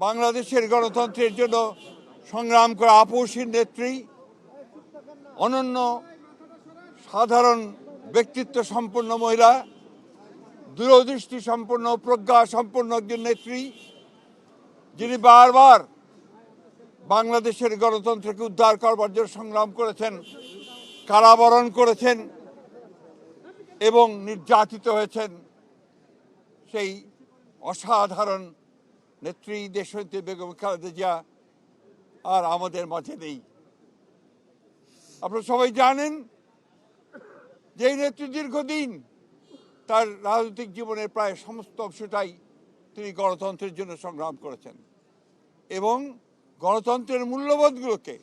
বাংলাদেশের গণতন্ত্রের জন্য সংগ্রাম করা আপসীর নেত্রী, অনন্য সাধারণ ব্যক্তিত্ব সম্পন্ন মহিলা, দূরদৃষ্টি সম্পন্ন প্রজ্ঞা সম্পন্ন একজন নেত্রী, যিনি বারবার বাংলাদেশের গণতন্ত্রকে উদ্ধার করবার জন্য সংগ্রাম করেছেন, কারাবরণ করেছেন এবং নির্যাতিত হয়েছেন। সেই অসাধারণ নেত্রী দেশনেত্রী বেগম খালেদা জিয়া আর আমাদের মাঝে নেই। আপনারা সবাই জানেন যে এই নেত্রী দীর্ঘদিন তার রাজনৈতিক জীবনের প্রায় সমস্ত অংশটাই তিনি গণতন্ত্রের জন্য সংগ্রাম করেছেন এবং গণতন্ত্রের মূল্যবোধগুলোকে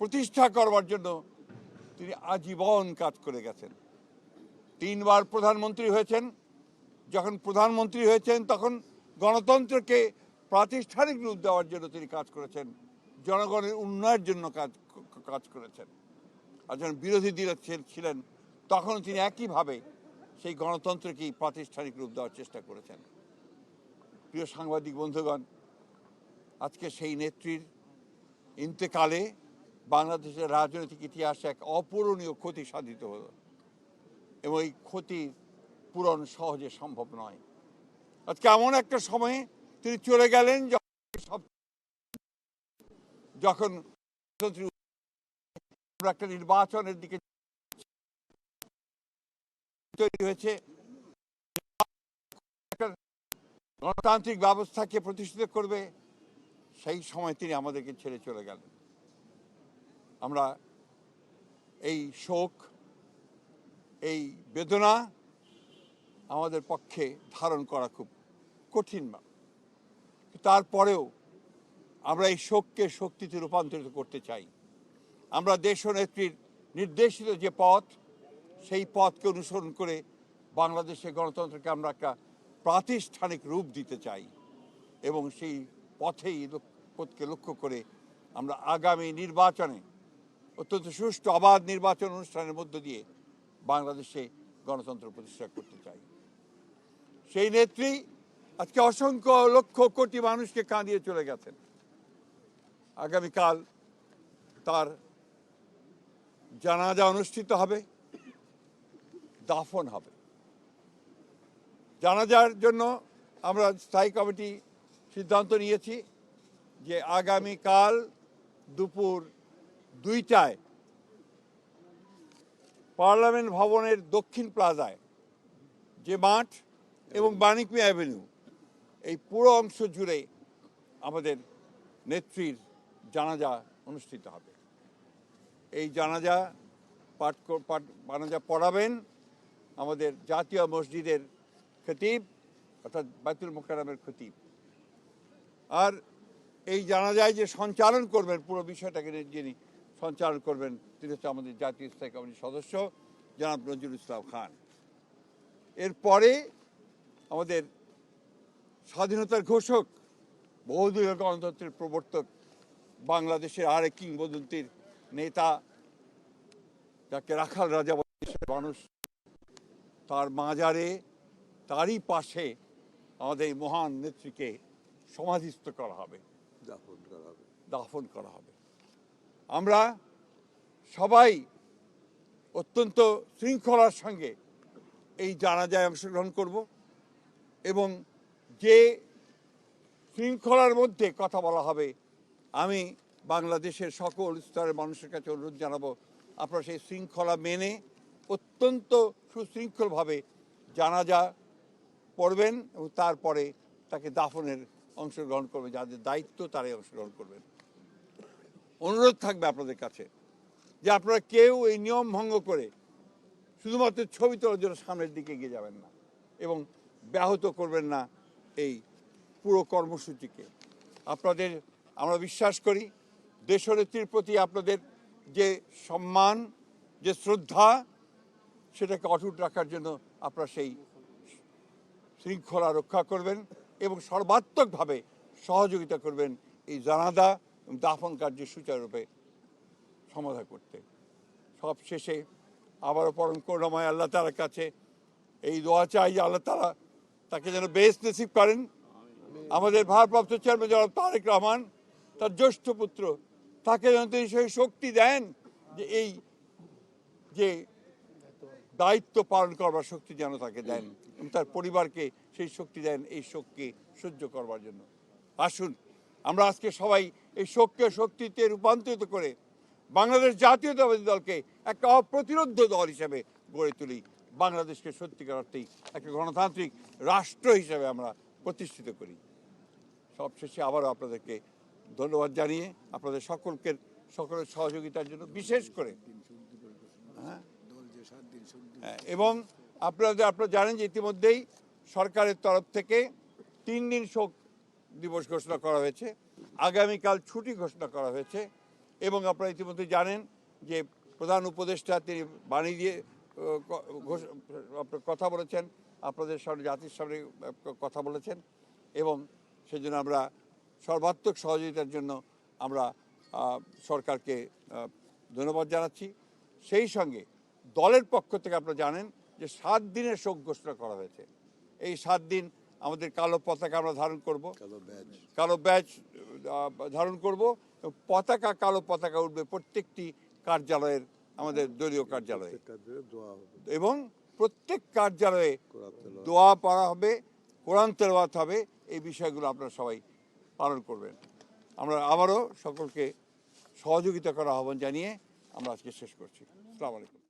প্রতিষ্ঠা করবার জন্য তিনি আজীবন কাজ করে গেছেন। 3 বার প্রধানমন্ত্রী হয়েছেন। যখন প্রধানমন্ত্রী হয়েছেন তখন গণতন্ত্রকে প্রাতিষ্ঠানিক রূপ দেওয়ার জন্য তিনি কাজ করেছেন, জনগণের উন্নয়নের জন্য কাজ করেছেন। আর যখন বিরোধী দল ছিলেন তখন তিনি একইভাবে সেই গণতন্ত্রকেই প্রাতিষ্ঠানিক রূপ দেওয়ার চেষ্টা করেছেন। প্রিয় সাংবাদিক বন্ধুগণ, আজকে সেই নেত্রীর ইন্তেকালে বাংলাদেশের রাজনৈতিক ইতিহাসে এক অপূরণীয় ক্ষতি সাধিত হলো এবং এই ক্ষতি পূরণ সহজে সম্ভব নয়। আজকে এমন একটা সময়ে তিনি চলে গেলেন যখন একটা নির্বাচনের দিকে তৈরি হয়েছে, গণতান্ত্রিক ব্যবস্থাকে প্রতিষ্ঠিত করবে, সেই সময় তিনি আমাদেরকে ছেড়ে চলে গেলেন। আমরা এই শোক, এই বেদনা আমাদের পক্ষে ধারণ করা খুব কঠিন। তারপরেও আমরা এই শোককে শক্তিতে রূপান্তরিত করতে চাই। আমরা দেশনেত্রীর নির্দেশিত যে পথ, সেই পথকে অনুসরণ করে বাংলাদেশের গণতন্ত্রকে আমরা একটা প্রাতিষ্ঠানিক রূপ দিতে চাই এবং সেই পথকে লক্ষ্য করে আমরা আগামী নির্বাচনে অত্যন্ত সুষ্ঠু অবাধ নির্বাচন অনুষ্ঠানের মধ্য দিয়ে বাংলাদেশে গণতন্ত্র প্রতিষ্ঠা করতে চাই। সেই নেত্রী আজকে অসংখ্য লক্ষ কোটি মানুষকে কাঁদিয়ে চলে গেছেন। আগামীকাল তার জানাজা অনুষ্ঠিত হবে, দাফন হবে। জানাজার জন্য আমরা স্থায়ী কমিটি সিদ্ধান্ত নিয়েছি যে আগামীকাল দুপুর 2টায় পার্লামেন্ট ভবনের দক্ষিণ প্লাজায় যে মাঠ এবং মানিক মিয়া অ্যাভিনিউ, এই পুরো অংশ জুড়ে আমাদের নেত্রীর জানাজা অনুষ্ঠিত হবে। এই জানাজা পড়াবেন আমাদের জাতীয় মসজিদের খতিব অর্থাৎ বাইতুল মোকাররমের খতিব। আর এই জানাজায় যে সঞ্চালন করবেন, পুরো বিষয়টাকে যিনি সঞ্চালন করবেন, তিনি হচ্ছে আমাদের জাতীয় স্থায়ী কমিটির সদস্য জনাব নজরুল ইসলাম খান। এরপরে আমাদের স্বাধীনতার ঘোষক, বহুদলীয় গণতন্ত্রের প্রবর্তক, বাংলাদেশের আরেক কিংবদন্তির নেতা, যাকে রাখাল রাজা মানুষ, তার মাজারে, তারই পাশে আমাদের এই মহান নেত্রীকে সমাধিস্থ করা হবে, দাফন করা হবে। আমরা সবাই অত্যন্ত শৃঙ্খলার সঙ্গে এই জানাজায় অংশগ্রহণ করব এবং যে শৃঙ্খলার মধ্যে কথা বলা হবে, আমি বাংলাদেশের সকল স্তরের মানুষের কাছে অনুরোধ জানাবো, আপনারা সেই শৃঙ্খলা মেনে অত্যন্ত সুশৃঙ্খলভাবে জানাজা পড়বেন এবং তারপরে তাকে দাফনের অংশগ্রহণ করবে। যাদের দায়িত্ব তারাই অংশগ্রহণ করবেন। অনুরোধ থাকবে আপনাদের কাছে যে আপনারা কেউ এই নিয়ম ভঙ্গ করে শুধুমাত্র ছবি তোলার জন্য সামনের দিকে এগিয়ে যাবেন না এবং ব্যাহত করবেন না এই পুরো কর্মসূচিকে। আপনাদের আমরা বিশ্বাস করি দেশনেত্রীর প্রতি আপনাদের যে সম্মান, যে শ্রদ্ধা, সেটাকে অটুট রাখার জন্য আপনারা সেই শৃঙ্খলা রক্ষা করবেন এবং সর্বাত্মকভাবে সহযোগিতা করবেন এই জানাজা এবং দাফন কার্যের সুচারুরূপে সমাধা করতে। সব শেষে আবারও পরম করুণাময় আল্লাহ তাআলার কাছে এই দোয়া চাই যে আল্লাহ তাআলা তাকে যেন বেহেশত নসিব করেন আমাদের ভারপ্রাপ্ত চেয়ারম্যান জনাব তারেক রহমান তার জ্যেষ্ঠ পুত্র, তাকে যেন তিনি সেই শক্তি দেন যে এই যে দায়িত্ব পালন করবার শক্তি যেন তাকে দেন এবং তার পরিবারকে সেই শক্তি দেন এই শোককে সহ্য করবার জন্য। আসুন আমরা আজকে সবাই এই শোককে শক্তিতে রূপান্তরিত করে বাংলাদেশ জাতীয়তাবাদী দলকে একটা অপ্রতিরোধ দল হিসেবে গড়ে তুলি, বাংলাদেশকে সত্যিকার অর্থেই একটা গণতান্ত্রিক রাষ্ট্র হিসেবে আমরা প্রতিষ্ঠিত করি। সবশেষে আবারও আপনাদেরকে ধন্যবাদ জানিয়ে আপনাদের সকলের সহযোগিতার জন্য বিশেষ করে এবং আপনারা জানেন যে ইতিমধ্যেই সরকারের তরফ থেকে 3 দিন শোক দিবস ঘোষণা করা হয়েছে, আগামীকাল ছুটি ঘোষণা করা হয়েছে এবং আপনারা ইতিমধ্যে জানেন যে প্রধান উপদেষ্টা তিনি বাণী দিয়ে কথা বলেছেন, আপনাদের সামনে জাতির সামনে কথা বলেছেন এবং সেজন্য আমরা সর্বাত্মক সহযোগিতার জন্য আমরা সরকারকে ধন্যবাদ জানাচ্ছি। সেই সঙ্গে দলের পক্ষ থেকে আপনারা জানেন যে 7 দিনের শোক ঘোষণা করা হয়েছে। এই 7 দিন আমাদের কালো পতাকা আমরা ধারণ করব, কালো ব্যাজ ধারণ করব, কালো পতাকা উঠবে প্রত্যেকটি কার্যালয়ের, আমাদের দলীয় কার্যালয়ে এবং প্রত্যেক কার্যালয়ে দোয়া পড়া হবে, কোরআন তেলাওয়াত হবে। এই বিষয়গুলো আপনারা সবাই পালন করবেন। আমরা আবারও সকলকে সহযোগিতা করার আহ্বান জানিয়ে আমরা আজকে শেষ করছি। আসসালামু আলাইকুম।